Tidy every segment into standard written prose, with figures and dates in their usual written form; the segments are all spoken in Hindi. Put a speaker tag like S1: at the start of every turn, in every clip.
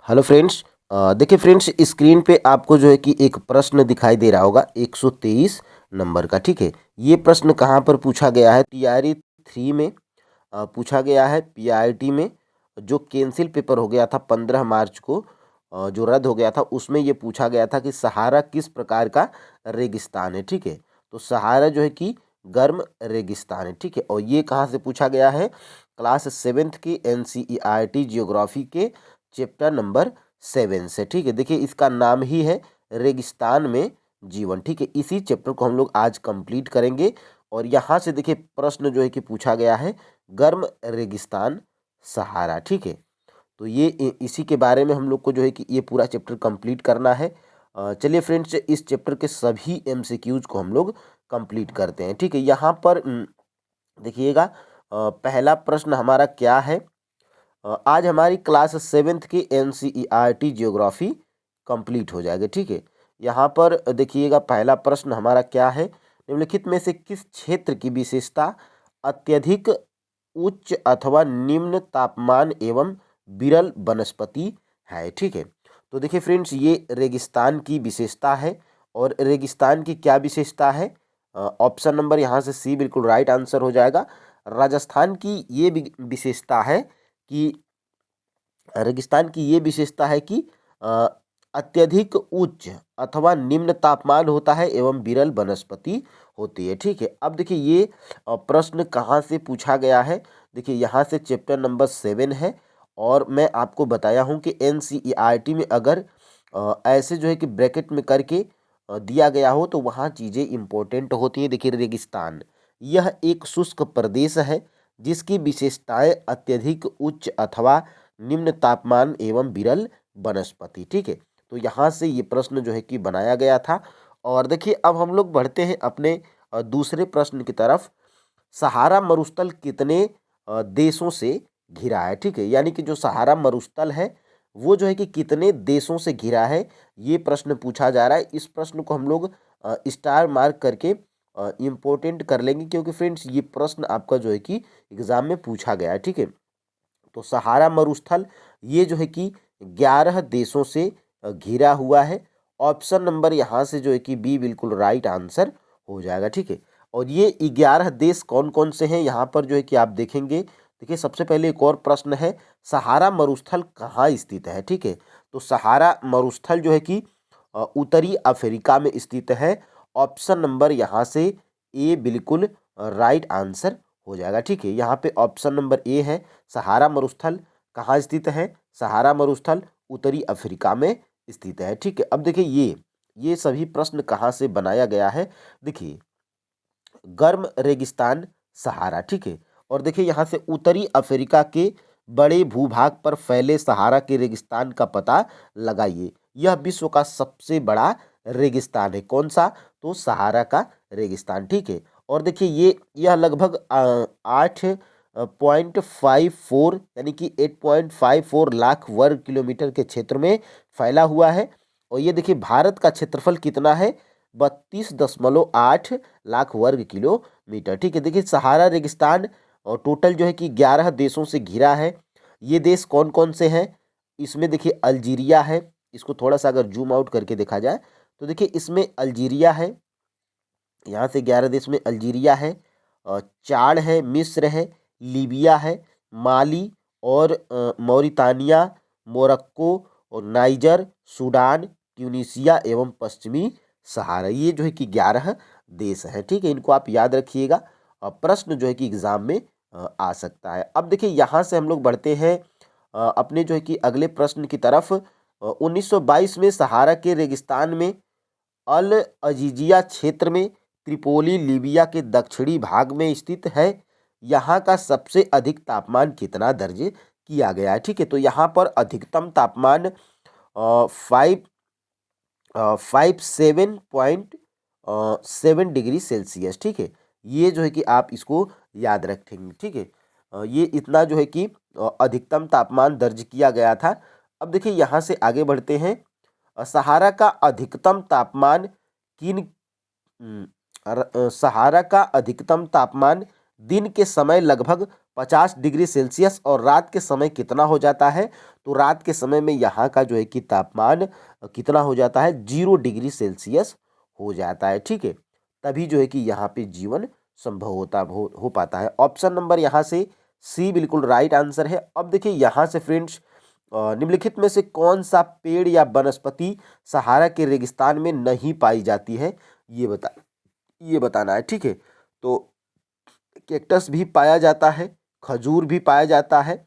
S1: Hello friends. देखिए फ्रेंड्स, स्क्रीन पे आपको जो है कि एक प्रश्न दिखाई दे रहा होगा 123 नंबर का। ठीक है, ये प्रश्न कहाँ पर पूछा गया है? टीआरई 3 में पूछा गया है। पीआईटी में जो कैंसिल पेपर हो गया था 15 मार्च को, जो रद्द हो गया था, उसमें ये पूछा गया था कि सहारा किस प्रकार का रेगिस्तान है। ठीक है, तो सहारा जो है कि गर्म रेगिस्तान है। ठीक है, और ये कहाँ से पूछा गया है? क्लास 7th की एनसीईआरटी जियोग्राफी के चैप्टर नंबर 7 से। ठीक है, देखिए इसका नाम ही है रेगिस्तान में जीवन। ठीक है, इसी चैप्टर को हम लोग आज कंप्लीट करेंगे। और यहाँ से देखिए प्रश्न जो है कि पूछा गया है गर्म रेगिस्तान सहारा। ठीक है, तो ये इसी के बारे में हम लोग को जो है कि ये पूरा चैप्टर कंप्लीट करना है। चलिए फ्रेंड्स, इस चैप्टर के सभी एमसीक्यूज को हम लोग कंप्लीट करते हैं। ठीक है, यहाँ पर देखिएगा, पहला प्रश्न हमारा क्या है? आज हमारी क्लास 7th की एनसीईआरटी जियोग्राफी कंप्लीट हो जाएगी। ठीक है, यहाँ पर देखिएगा पहला प्रश्न हमारा क्या है? निम्नलिखित में से किस क्षेत्र की विशेषता अत्यधिक उच्च अथवा निम्न तापमान एवं विरल वनस्पति है? ठीक है, तो देखिए फ्रेंड्स, ये रेगिस्तान की विशेषता है। और रेगिस्तान की क्या विशेषता है? ऑप्शन नंबर यहाँ से सी बिल्कुल राइट आंसर हो जाएगा। राजस्थान की ये विशेषता है कि रेगिस्तान की ये विशेषता है कि अ, अत्यधिक उच्च अथवा निम्न तापमान होता है एवं विरल वनस्पति होती है। ठीक है, अब देखिए ये प्रश्न कहाँ से पूछा गया है? देखिए यहाँ से चैप्टर नंबर 7 है। और मैं आपको बताया हूँ कि एनसीईआरटी में अगर ऐसे जो है कि ब्रैकेट में करके दिया गया हो तो वहाँ चीज़ें इंपॉर्टेंट होती हैं। देखिए रेगिस्तान यह एक शुष्क प्रदेश है जिसकी विशेषताएं अत्यधिक उच्च अथवा निम्न तापमान एवं विरल वनस्पति। ठीक है, तो यहाँ से ये प्रश्न जो है कि बनाया गया था। और देखिए अब हम लोग बढ़ते हैं अपने दूसरे प्रश्न की तरफ। सहारा मरुस्थल कितने देशों से घिरा है? ठीक है, यानी कि जो सहारा मरुस्थल है वो जो है कि कितने देशों से घिरा है, ये प्रश्न पूछा जा रहा है। इस प्रश्न को हम लोग स्टार मार्क करके इम्पोर्टेंट कर लेंगे, क्योंकि फ्रेंड्स ये प्रश्न आपका जो है कि एग्जाम में पूछा गया है। ठीक है, तो सहारा मरुस्थल ये जो है कि 11 देशों से घिरा हुआ है। ऑप्शन नंबर यहाँ से जो है कि बी बिल्कुल राइट आंसर हो जाएगा। ठीक है, और ये 11 देश कौन कौन से हैं यहाँ पर जो है कि आप देखेंगे। देखिए सबसे पहले एक और प्रश्न है, सहारा मरुस्थल कहाँ स्थित है? ठीक है, तो सहारा मरुस्थल जो है कि उत्तरी अफ्रीका में स्थित है। ऑप्शन नंबर यहाँ से ए बिल्कुल राइट आंसर हो जाएगा। ठीक है, यहाँ पे ऑप्शन नंबर ए है। सहारा मरुस्थल कहाँ स्थित है? सहारा मरुस्थल उत्तरी अफ्रीका में स्थित है। ठीक है, अब देखिए ये सभी प्रश्न कहाँ से बनाया गया है? देखिए गर्म रेगिस्तान सहारा। ठीक है, और देखिए यहाँ से उत्तरी अफ्रीका के बड़े भूभाग पर फैले सहारा के रेगिस्तान का पता लगाइए। यह विश्व का सबसे बड़ा रेगिस्तान है। कौन सा? तो सहारा का रेगिस्तान। ठीक है, और देखिए यह लगभग 8.54 यानी कि 8.54 लाख वर्ग किलोमीटर के क्षेत्र में फैला हुआ है। और ये देखिए भारत का क्षेत्रफल कितना है? 32.8 लाख वर्ग किलोमीटर। ठीक है, देखिए सहारा रेगिस्तान और टोटल जो है कि 11 देशों से घिरा है। ये देश कौन कौन से हैं? इसमें देखिए अल्जीरिया है। इसको थोड़ा सा अगर जूम आउट करके देखा जाए तो देखिए इसमें अल्जीरिया है। यहाँ से 11 देश में अल्जीरिया है, चाड है, मिस्र है, लीबिया है, माली और मौरितानिया, मोरक्को और नाइजर, सूडान, ट्यूनीसिया एवं पश्चिमी सहारा। ये जो है कि 11 देश हैं। ठीक है, इनको आप याद रखिएगा। प्रश्न जो है कि एग्जाम में आ सकता है। अब देखिए यहाँ से हम लोग बढ़ते हैं अपने जो है कि अगले प्रश्न की तरफ। 1922 में सहारा के रेगिस्तान में अल अजीजिया क्षेत्र में त्रिपोली लीबिया के दक्षिणी भाग में स्थित है। यहाँ का सबसे अधिक तापमान कितना दर्ज किया गया है? ठीक है, तो यहाँ पर अधिकतम तापमान 57.7 डिग्री सेल्सियस। ठीक है, ये जो है कि आप इसको याद रखेंगे। ठीक है, ये इतना जो है कि अधिकतम तापमान दर्ज किया गया था। अब देखिए यहाँ से आगे बढ़ते हैं। सहारा का अधिकतम तापमान किन सहारा का अधिकतम तापमान दिन के समय लगभग 50 डिग्री सेल्सियस और रात के समय कितना हो जाता है? तो रात के समय में यहाँ का जो है कि तापमान कितना हो जाता है? 0 डिग्री सेल्सियस हो जाता है, ठीक है। तभी जो है कि यहाँ पे जीवन संभव हो पाता है। ऑप्शन नंबर यहाँ से सी बिल्कुल राइट आंसर है। अब देखिए यहाँ से फ्रेंड्स, निम्नलिखित में से कौन सा पेड़ या वनस्पति सहारा के रेगिस्तान में नहीं पाई जाती है? ये बताना है, ठीक है। तो कैक्टस भी पाया जाता है, खजूर भी पाया जाता है,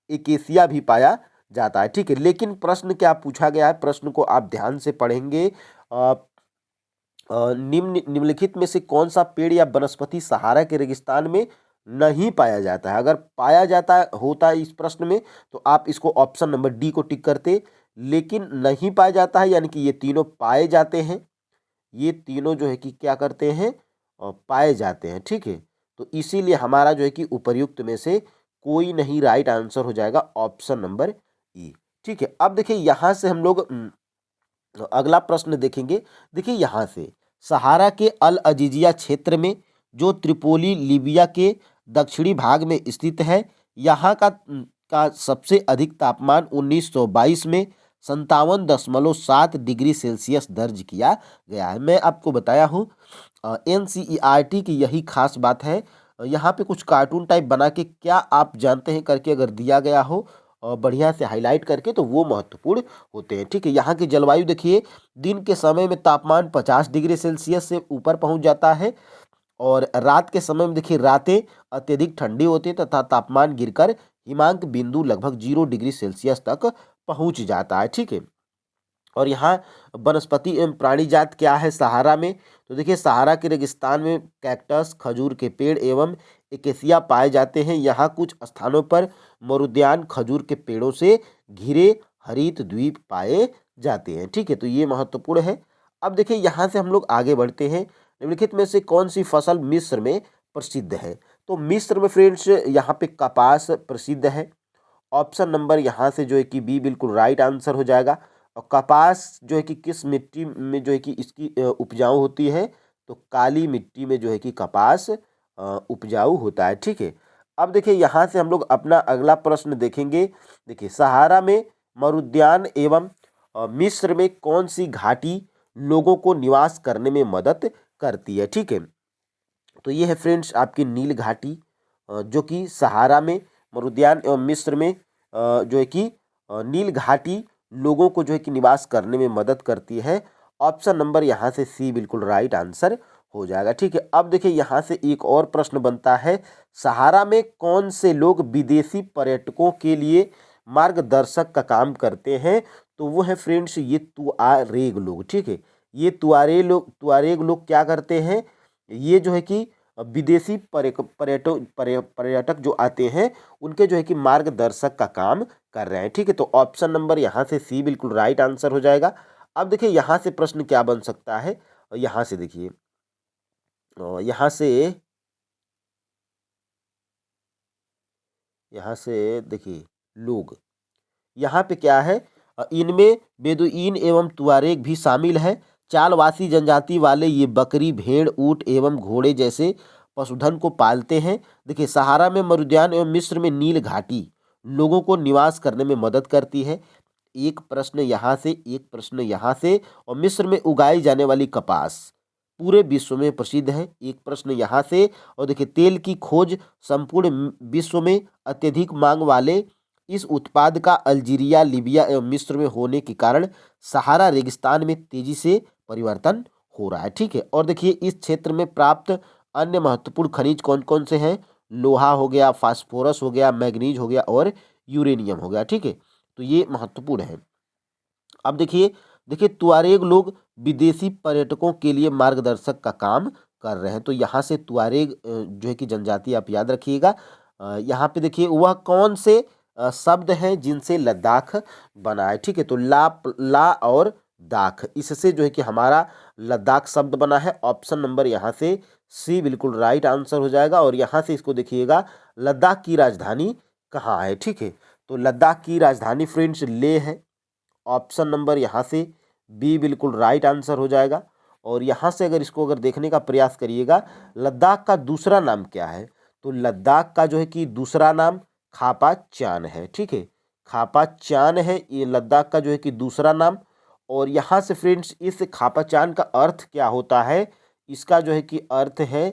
S1: एकेसिया भी पाया जाता है, ठीक है। लेकिन प्रश्न क्या पूछा गया है, प्रश्न को आप ध्यान से पढ़ेंगे। निम्नलिखित में से कौन सा पेड़ या वनस्पति सहारा के रेगिस्तान में नहीं पाया जाता है? अगर पाया जाता होता है इस प्रश्न में तो आप इसको ऑप्शन नंबर डी को टिक करते, लेकिन नहीं पाया जाता है यानी कि ये तीनों पाए जाते हैं। ये तीनों जो है कि क्या करते हैं, पाए जाते हैं, ठीक है। तो इसीलिए हमारा जो है कि उपर्युक्त में से कोई नहीं राइट आंसर हो जाएगा ऑप्शन नंबर ई, ठीक है। अब देखिए यहाँ से हम लोग अगला प्रश्न देखेंगे। देखिए यहाँ से सहारा के अल अजीजिया क्षेत्र में जो त्रिपोली लीबिया के दक्षिणी भाग में स्थित है, यहाँ का सबसे अधिक तापमान 1922 में 57.7 डिग्री सेल्सियस दर्ज किया गया है। मैं आपको बताया हूँ NCERT की यही खास बात है। यहाँ पे कुछ कार्टून टाइप बना के क्या आप जानते हैं करके अगर दिया गया हो बढ़िया से हाईलाइट करके तो वो महत्वपूर्ण होते हैं, ठीक है। यहाँ की जलवायु देखिए, दिन के समय में तापमान 50 डिग्री सेल्सियस से ऊपर पहुँच जाता है और रात के समय में देखिए रातें अत्यधिक ठंडी होती है तथा तापमान गिरकर हिमांक बिंदु लगभग 0 डिग्री सेल्सियस तक पहुँच जाता है, ठीक है। और यहाँ वनस्पति एवं प्राणी जात क्या है सहारा में? तो देखिए सहारा के रेगिस्तान में कैक्टस, खजूर के पेड़ एवं एकेसिया पाए जाते हैं। यहाँ कुछ स्थानों पर मरुद्यान खजूर के पेड़ों से घिरे हरित द्वीप पाए जाते हैं, ठीक है। तो ये महत्वपूर्ण है। अब देखिए यहाँ से हम लोग आगे बढ़ते हैं। निम्नलिखित में से कौन सी फसल मिस्र में प्रसिद्ध है? तो मिस्र में फ्रेंड्स यहाँ पे कपास प्रसिद्ध है। ऑप्शन नंबर यहाँ से जो है कि बी बिल्कुल राइट आंसर हो जाएगा। और कपास जो है कि किस मिट्टी में जो है कि इसकी उपजाऊ होती है? तो काली मिट्टी में जो है कि कपास उपजाऊ होता है, ठीक है। अब देखिए यहाँ से हम लोग अपना अगला प्रश्न देखेंगे। देखिए सहारा में मरुद्यान एवं मिस्र में कौन सी घाटी लोगों को निवास करने में मदद करती है, ठीक है। तो ये है फ्रेंड्स आपकी नील घाटी, जो कि सहारा में, मरुद्यान एवं मिस्र में जो है कि नील घाटी लोगों को जो है कि निवास करने में मदद करती है। ऑप्शन नंबर यहाँ से सी बिल्कुल राइट आंसर हो जाएगा, ठीक है। अब देखिए यहाँ से एक और प्रश्न बनता है, सहारा में कौन से लोग विदेशी पर्यटकों के लिए मार्गदर्शक का काम करते हैं? तो वो है फ्रेंड्स ये तुआरेग लोग, ठीक है। ये तुआरेग लोग क्या करते हैं? ये जो है कि विदेशी पर्यटक जो आते हैं उनके जो है कि मार्गदर्शक का काम कर रहे हैं, ठीक है। तो ऑप्शन नंबर यहाँ से सी बिल्कुल राइट आंसर हो जाएगा। अब देखिए यहाँ से प्रश्न क्या बन सकता है, यहाँ से देखिए, यहाँ से देखिए लोग, यहाँ पे क्या है, इनमें बेदुइन एवं तुआरेग भी शामिल है। चालवासी जनजाति वाले ये बकरी, भेड़, ऊंट एवं घोड़े जैसे पशुधन को पालते हैं। देखिए सहारा में मरुद्यान एवं मिस्र में नील घाटी लोगों को निवास करने में मदद करती है। एक प्रश्न यहाँ से, एक प्रश्न यहाँ से। और मिस्र में उगाई जाने वाली कपास पूरे विश्व में प्रसिद्ध है। एक प्रश्न यहाँ से। और देखिए तेल की खोज संपूर्ण विश्व में अत्यधिक मांग वाले इस उत्पाद का अल्जीरिया, लीबिया एवं मिस्र में होने के कारण सहारा रेगिस्तान में तेजी से परिवर्तन हो रहा है, ठीक है। और देखिए इस क्षेत्र में प्राप्त अन्य महत्वपूर्ण खनिज कौन कौन से हैं? लोहा हो गया, फास्फोरस हो गया, मैग्नीज हो गया और यूरेनियम हो गया, ठीक है। तो ये महत्वपूर्ण है। अब देखिए देखिए तुआरेग लोग विदेशी पर्यटकों के लिए मार्गदर्शक का काम कर रहे हैं। तो यहाँ से तुआरेग जो है कि जनजाति आप याद रखिएगा। यहाँ पे देखिए वह कौन से शब्द हैं जिनसे लद्दाख बना है, ठीक है। तो ला और दाख, इससे जो है कि हमारा लद्दाख शब्द बना है। ऑप्शन नंबर यहाँ से सी बिल्कुल राइट आंसर हो जाएगा। और यहाँ से इसको देखिएगा, लद्दाख की राजधानी कहाँ है, ठीक है। तो लद्दाख की राजधानी फ्रेंड्स लेह है। ऑप्शन नंबर यहाँ से बी बिल्कुल राइट आंसर हो जाएगा। और यहाँ से अगर इसको देखने का प्रयास करिएगा, लद्दाख का दूसरा नाम क्या है? तो लद्दाख का जो है कि दूसरा नाम खापाचान है, ठीक है। खापाचान है ये लद्दाख का जो है कि दूसरा नाम। और यहाँ से फ्रेंड्स इस खापाचान का अर्थ क्या होता है, इसका जो है कि अर्थ है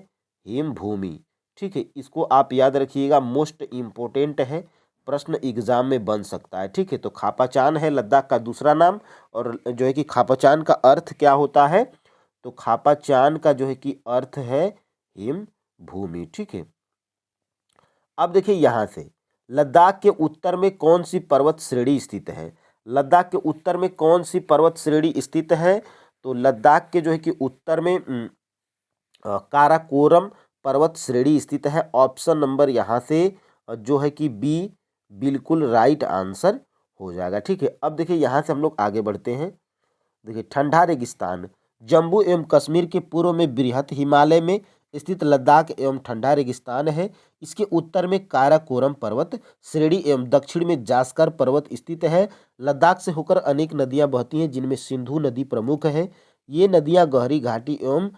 S1: हिम भूमि, ठीक है। इसको आप याद रखिएगा, मोस्ट इम्पोर्टेंट है, प्रश्न एग्जाम में बन सकता है, ठीक है। तो खापाचान है लद्दाख का दूसरा नाम। और जो है कि खापाचान का अर्थ क्या होता है, तो खापाचान का जो है कि अर्थ है हिम भूमि, ठीक है। अब देखिए यहाँ से लद्दाख के उत्तर में कौन सी पर्वत श्रेणी स्थित है। लद्दाख के उत्तर में कौन सी पर्वत श्रेणी स्थित है, तो लद्दाख के जो है कि उत्तर में काराकोरम पर्वत श्रेणी स्थित है। ऑप्शन नंबर यहाँ से जो है कि बी बिल्कुल राइट आंसर हो जाएगा, ठीक है। अब देखिए यहाँ से हम लोग आगे बढ़ते हैं। देखिए ठंडा रेगिस्तान जम्मू एवं कश्मीर के पूर्व में बृहत हिमालय में स्थित लद्दाख एवं ठंडा रेगिस्तान है। इसके उत्तर में काराकोरम पर्वत श्रेणी एवं दक्षिण में जास्कर पर्वत स्थित है। लद्दाख से होकर अनेक नदियां बहती हैं, जिनमें सिंधु नदी प्रमुख है। ये नदियां गहरी घाटी एवं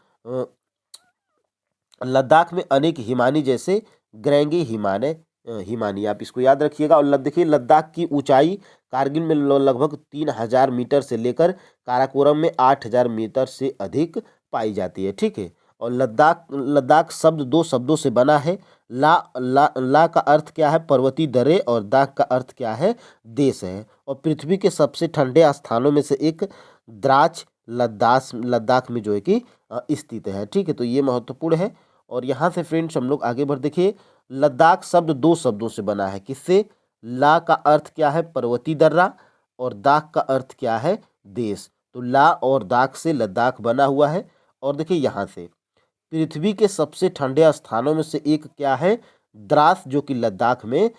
S1: लद्दाख में अनेक हिमानी जैसे ग्रेंगी हिमानी, आप इसको याद रखिएगा। और देखिए लद्दाख की ऊंचाई कारगिल में लगभग 3000 मीटर से लेकर काराकोरम में 8000 मीटर से अधिक पाई जाती है, ठीक है। और लद्दाख लद्दाख शब्द दो शब्दों से बना है। ला का अर्थ क्या है, पर्वतीय दर्रे, और दाख का अर्थ क्या है, देश है। और पृथ्वी के सबसे ठंडे स्थानों में से एक द्राच लद्दाख में जो है कि स्थित है, ठीक है। तो ये महत्वपूर्ण है। और यहाँ से फ्रेंड्स हम लोग आगे बढ़ देखिए, लद्दाख शब्द दो शब्दों से बना है, किससे, ला का अर्थ क्या है, पर्वतीय दर्रा, और दाख का अर्थ क्या है, देश। तो ला और दाख से लद्दाख बना हुआ है। और देखिए यहाँ से पृथ्वी के सबसे ठंडे स्थानों में से एक क्या है, द्रास, जो कि लद्दाख में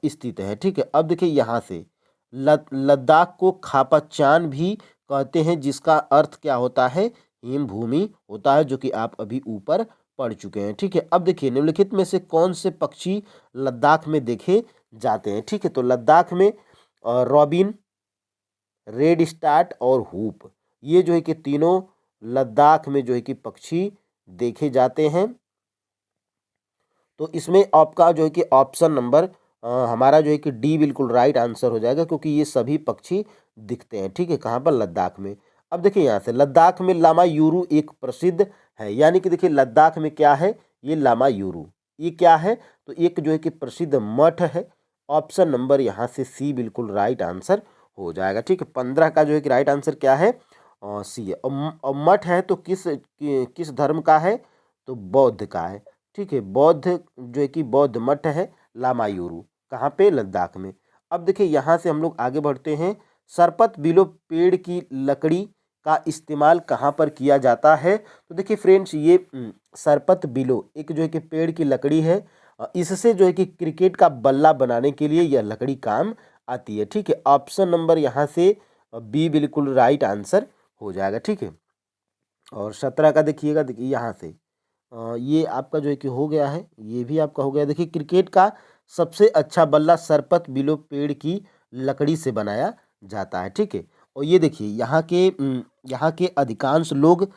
S1: स्थित है, ठीक है। अब देखिए यहाँ से लद्दाख को खापाचान भी कहते हैं, जिसका अर्थ क्या होता है, हिम भूमि होता है, जो कि आप अभी ऊपर पढ़ चुके हैं, ठीक है। अब देखिए निम्नलिखित में से कौन से पक्षी लद्दाख में देखे जाते हैं, ठीक है। तो लद्दाख में रॉबिन, रेड स्टार्ट और हुप, ये जो है कि तीनों लद्दाख में जो है कि पक्षी देखे जाते हैं। तो इसमें आपका जो है कि ऑप्शन नंबर हमारा जो है कि डी बिल्कुल राइट आंसर हो जाएगा, क्योंकि ये सभी पक्षी दिखते हैं, ठीक है। कहाँ पर, लद्दाख में। अब देखिए यहाँ से लद्दाख में लामा यूरू एक प्रसिद्ध है, यानी कि देखिए लद्दाख में क्या है, ये लामा यूरू, ये क्या है, तो एक जो है कि प्रसिद्ध मठ है। ऑप्शन नंबर यहाँ से सी बिल्कुल राइट आंसर हो जाएगा, ठीक है। 15 का जो है कि राइट आंसर क्या है, सी है। और मठ है तो किस धर्म का है, तो बौद्ध का है, ठीक है। बौद्ध जो है कि बौद्ध मठ है लामायूरू, कहाँ पे, लद्दाख में। अब देखिए यहाँ से हम लोग आगे बढ़ते हैं। सरपत बिलो पेड़ की लकड़ी का इस्तेमाल कहाँ पर किया जाता है, तो देखिए फ्रेंड्स ये सरपत बिलो एक जो है कि पेड़ की लकड़ी है। इससे जो है कि क्रिकेट का बल्ला बनाने के लिए यह लकड़ी काम आती है, ठीक है। ऑप्शन नंबर यहाँ से बी बिल्कुल राइट आंसर हो जाएगा, ठीक है। और 17 का देखिएगा, देखिए यहाँ से ये आपका जो है कि हो गया है, ये भी आपका हो गया। देखिए क्रिकेट का सबसे अच्छा बल्ला सरपत बिलो पेड़ की लकड़ी से बनाया जाता है, ठीक है। और ये देखिए यहाँ के अधिकांश लोग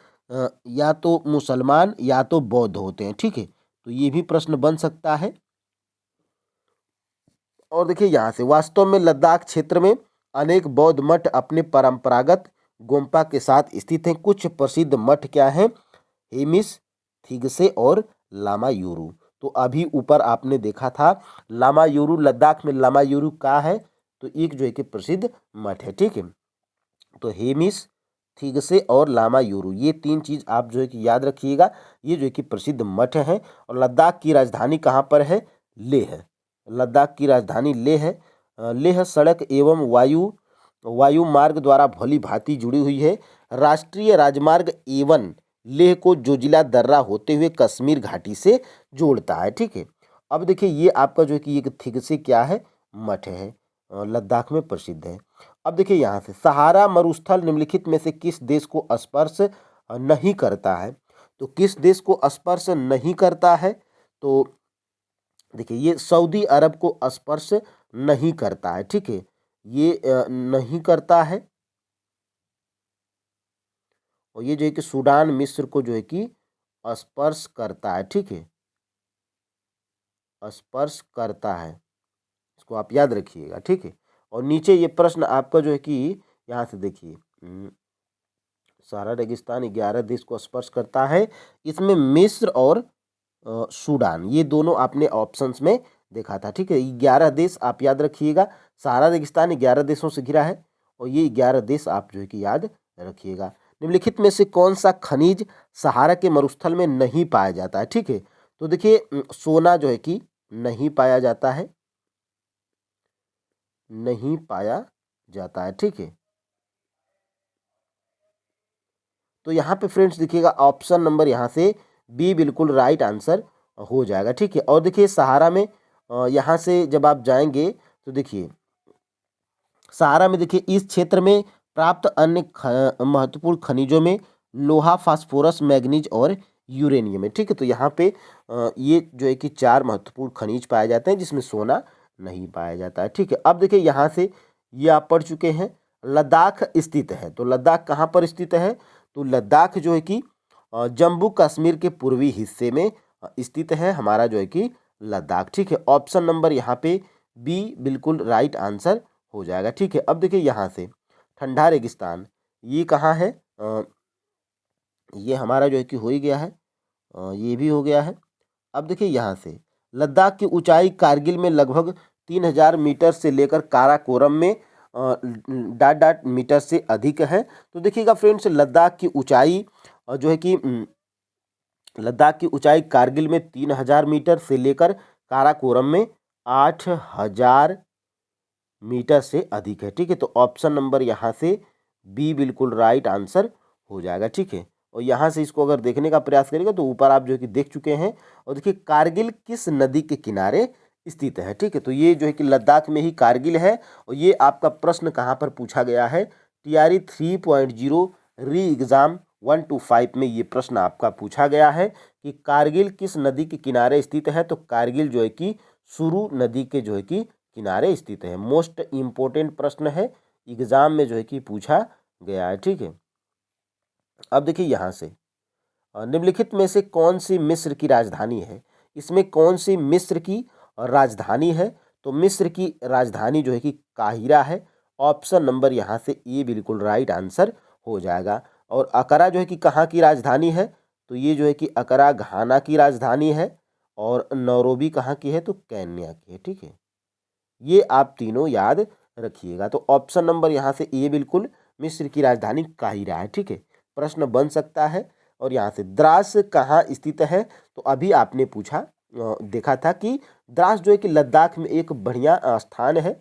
S1: या तो मुसलमान या तो बौद्ध होते हैं, ठीक है। तो ये भी प्रश्न बन सकता है। और देखिए यहाँ से वास्तव में लद्दाख क्षेत्र में अनेक बौद्ध मठ अपने परंपरागत गोम्पा के साथ स्थित हैं। कुछ प्रसिद्ध मठ क्या हैं, हेमिस, थिगसे और लामायूरू। तो अभी ऊपर आपने देखा था लामायूरू, लद्दाख में लामायूरू का है, तो एक जो है कि प्रसिद्ध मठ है, ठीक है। तो हेमिस, थिगसे और लामायूरू, ये तीन चीज आप जो है कि याद रखिएगा, ये जो है कि प्रसिद्ध मठ है। और लद्दाख की राजधानी कहाँ पर है, लेह है। लद्दाख की राजधानी लेह है। लेह सड़क एवं वायु मार्ग द्वारा भली भांति जुड़ी हुई है। राष्ट्रीय राजमार्ग A1 लेह को जोजिला दर्रा होते हुए कश्मीर घाटी से जोड़ता है, ठीक है। अब देखिए ये आपका जो है कि एक थिगसे क्या है, मठ है, लद्दाख में प्रसिद्ध है। अब देखिए यहाँ से सहारा मरुस्थल निम्नलिखित में से किस देश को स्पर्श नहीं करता है, तो किस देश को स्पर्श नहीं करता है, तो देखिए ये सऊदी अरब को स्पर्श नहीं करता है, ठीक है। ये नहीं करता है। और ये जो है कि सूडान, मिस्र को जो है कि स्पर्श करता है, ठीक है। स्पर्श करता है। इसको आप याद रखिएगा, ठीक है। और नीचे ये प्रश्न आपका जो है कि यहाँ से देखिए, सहारा रेगिस्तान 11 देश को स्पर्श करता है। इसमें मिस्र और सूडान, ये दोनों आपने ऑप्शंस में देखा था, ठीक है। 11 देश आप याद रखिएगा। सहारा रेगिस्तान 11 देशों से घिरा है और ये 11 देश आप जो है कि याद रखिएगा। निम्नलिखित में से कौन सा खनिज सहारा के मरुस्थल में नहीं पाया जाता है, ठीक है। तो देखिए, सोना जो है कि नहीं पाया जाता है, नहीं पाया जाता है, ठीक है। तो यहाँ पे फ्रेंड्स देखिएगा, ऑप्शन नंबर यहाँ से बी बिल्कुल राइट आंसर हो जाएगा, ठीक है। और देखिए सहारा में यहाँ से जब आप जाएंगे तो देखिए, सहारा में देखिए इस क्षेत्र में प्राप्त अन्य महत्वपूर्ण खनिजों में लोहा, फास्फोरस, मैग्नीज और यूरेनियम है, ठीक है। तो यहाँ पे ये जो है कि 4 महत्वपूर्ण खनिज पाए जाते हैं, जिसमें सोना नहीं पाया जाता है, ठीक है। अब देखिए यहाँ से ये आप पढ़ चुके हैं, लद्दाख स्थित है। तो लद्दाख कहाँ पर स्थित है? तो लद्दाख जो है कि जम्मू कश्मीर के पूर्वी हिस्से में स्थित है हमारा जो है कि लद्दाख, ठीक है। ऑप्शन नंबर यहाँ पे बी बिल्कुल राइट आंसर हो जाएगा, ठीक है। अब देखिए यहाँ से ठंडा रेगिस्तान ये कहाँ है? ये हमारा जो है कि हो ही गया है, ये भी हो गया है। अब देखिए यहाँ से लद्दाख की ऊंचाई कारगिल में लगभग 3000 मीटर से लेकर काराकोरम में डाट डाट मीटर से अधिक है। तो देखिएगा फ्रेंड्स, लद्दाख की ऊंचाई जो है कि लद्दाख की ऊंचाई कारगिल में 3000 मीटर से लेकर काराकोरम में 8000 मीटर से अधिक है, ठीक है। तो ऑप्शन नंबर यहाँ से बी बिल्कुल राइट आंसर हो जाएगा, ठीक है। और यहाँ से इसको अगर देखने का प्रयास करेगा तो ऊपर आप जो है कि देख चुके हैं। और देखिए कारगिल किस नदी के किनारे स्थित है, ठीक है। तो ये जो है कि लद्दाख में ही कारगिल है। और ये आपका प्रश्न कहाँ पर पूछा गया है? TRE 3.0 री एग्जाम 1 to 5 में ये प्रश्न आपका पूछा गया है कि कारगिल किस नदी के किनारे स्थित है। तो कारगिल जो है कि सुरु नदी के जो है कि किनारे स्थित है। मोस्ट इम्पोर्टेंट प्रश्न है, एग्जाम में जो है कि पूछा गया है, ठीक है। अब देखिए यहाँ से निम्नलिखित में से कौन सी मिस्र की राजधानी है? इसमें कौन सी मिस्र की राजधानी है? तो मिस्र की राजधानी जो है कि काहिरा है। ऑप्शन नंबर यहाँ से ए बिल्कुल राइट आंसर हो जाएगा। और अकरा जो है कि कहाँ की राजधानी है? तो ये जो है कि अकरा घाना की राजधानी है। और नैरोबी कहाँ की है? तो केन्या की है, ठीक है। ये आप तीनों याद रखिएगा। तो ऑप्शन नंबर यहाँ से ए बिल्कुल मिस्र की राजधानी काहिरा है, ठीक है। प्रश्न बन सकता है। और यहाँ से द्रास कहाँ स्थित है? तो अभी आपने पूछा देखा था कि द्रास जो है कि लद्दाख में एक बढ़िया स्थान है।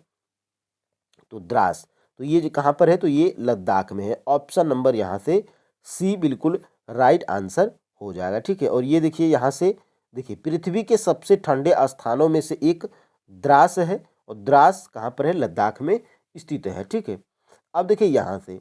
S1: तो द्रास, तो ये जो कहाँ पर है? तो ये लद्दाख में है। ऑप्शन नंबर यहाँ से सी बिल्कुल राइट आंसर हो जाएगा, ठीक है। और ये देखिए यहाँ से देखिए, पृथ्वी के सबसे ठंडे स्थानों में से एक द्रास है। और द्रास कहाँ पर है? लद्दाख में स्थित है, ठीक है। अब देखिए यहाँ से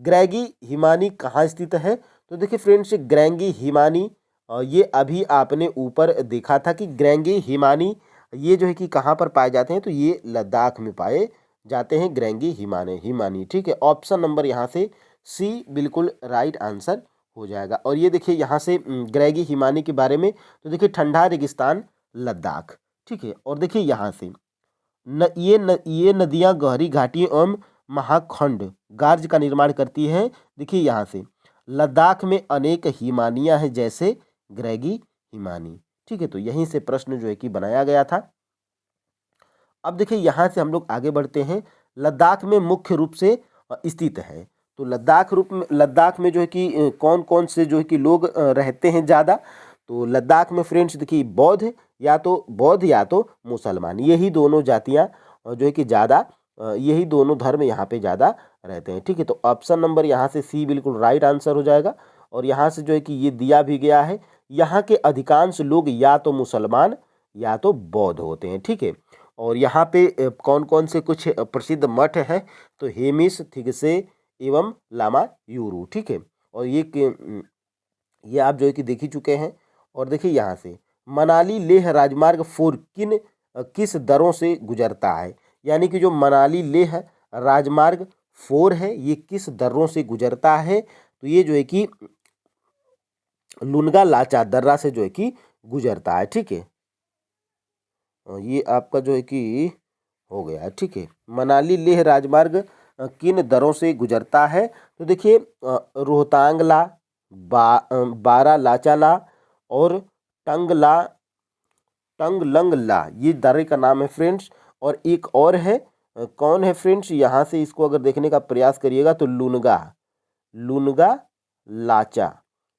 S1: ग्रेगी हिमानी कहाँ स्थित है? तो देखिए फ्रेंड्स, ग्रेंगी हिमानी ये अभी आपने ऊपर देखा था कि ग्रेंगी हिमानी ये जो है कि कहाँ पर पाए जाते हैं? तो ये लद्दाख में पाए जाते हैं, ग्रेंगी हिमानी, ठीक है। ऑप्शन नंबर यहाँ से सी बिल्कुल राइट आंसर हो जाएगा। और ये देखिए यहाँ से ग्रेगी हिमानी के बारे में, तो देखिए ठंडा रेगिस्तान लद्दाख, ठीक है। और देखिए यहाँ से ये नदियाँ गहरी घाटी एवं महाखंड गार्ज का निर्माण करती हैं। देखिए यहाँ से लद्दाख में अनेक हिमानियाँ हैं, जैसे ग्रेगी हिमानी, ठीक है। तो यहीं से प्रश्न जो है कि बनाया गया था। अब देखिए यहाँ से हम लोग आगे बढ़ते हैं। लद्दाख में मुख्य रूप से स्थित है। तो लद्दाख में जो है कि कौन कौन से जो है कि लोग रहते हैं ज़्यादा? तो लद्दाख में फ्रेंड्स देखिए बौद्ध या तो मुसलमान, यही दोनों जातियाँ जो है कि ज़्यादा, यही दोनों धर्म यहाँ पे ज़्यादा रहते हैं, ठीक है। तो ऑप्शन नंबर यहाँ से सी बिल्कुल राइट आंसर हो जाएगा। और यहाँ से जो है कि ये दिया भी गया है, यहाँ के अधिकांश लोग या तो मुसलमान या तो बौद्ध होते हैं, ठीक है। और यहाँ पे कौन कौन से कुछ प्रसिद्ध मठ है? तो हेमिस, थिगसे एवं लामा यूरू, ठीक है। और ये आप जो है कि देख ही चुके हैं। और देखिए यहाँ से मनाली लेह राजमार्ग 4 किस दरों से गुजरता है? यानी कि जो मनाली लेह राजमार्ग 4 है, ये किस दर्रों से गुजरता है? तो ये जो है कि लुनगा लाचा दर्रा से जो है कि गुजरता है, ठीक है। ये आपका जो है कि हो गया है, ठीक है। मनाली लेह राजमार्ग किन दरों से गुजरता है? तो देखिए रोहतांगला, बारालाचाला और टंगला टंगलंगला, ये दर्रे का नाम है फ्रेंड्स। और एक और है, कौन है फ्रेंड्स, यहाँ से इसको अगर देखने का प्रयास करिएगा तो लुनगा लुनगा लाचा,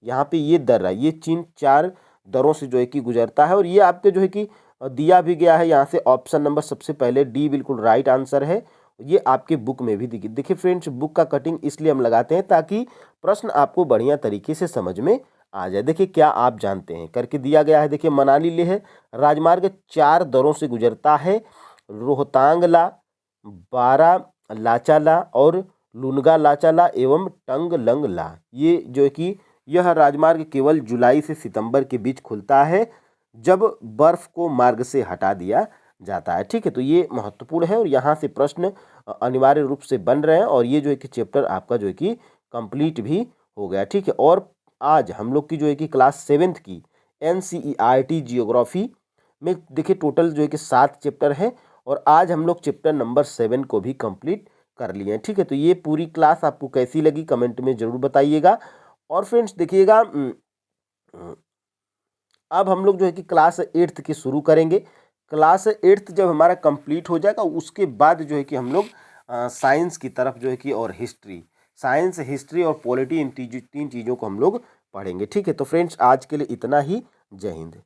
S1: यहाँ पे ये दर्रा, ये चिन 4 दरों से जो है कि गुजरता है। और ये आपके जो है कि दिया भी गया है यहाँ से, ऑप्शन नंबर सबसे पहले डी बिल्कुल राइट आंसर है। ये आपके बुक में भी देखिए फ्रेंड्स, बुक का कटिंग इसलिए हम लगाते हैं ताकि प्रश्न आपको बढ़िया तरीके से समझ में आ जाए। देखिए क्या आप जानते हैं करके दिया गया है। देखिए मनाली लेह राजमार्ग 4 दरों से गुजरता है, रोहतांगला, बारालाचाला और लुनगा लाचाला एवं टंगलंगला। ये जो है कि यह राजमार्ग केवल जुलाई से सितंबर के बीच खुलता है, जब बर्फ को मार्ग से हटा दिया जाता है, ठीक है। तो ये महत्वपूर्ण है और यहाँ से प्रश्न अनिवार्य रूप से बन रहे हैं। और ये जो है कि चैप्टर आपका जो है कि कंप्लीट भी हो गया, ठीक है। और आज हम लोग की जो है कि क्लास 7th की NCERT जियोग्राफी में देखिए टोटल जो है कि 7 चैप्टर हैं और आज हम लोग चैप्टर नंबर 7 को भी कंप्लीट कर लिए हैं, ठीक है। तो ये पूरी क्लास आपको कैसी लगी कमेंट में ज़रूर बताइएगा। और फ्रेंड्स देखिएगा, अब हम लोग जो है कि क्लास 8th की शुरू करेंगे। क्लास 8th जब हमारा कंप्लीट हो जाएगा उसके बाद जो है कि हम लोग साइंस की तरफ जो है कि और हिस्ट्री, साइंस, हिस्ट्री और पॉलिटी, इन 3 चीज़ों को हम लोग पढ़ेंगे, ठीक है। तो फ्रेंड्स आज के लिए इतना ही। जय हिंद।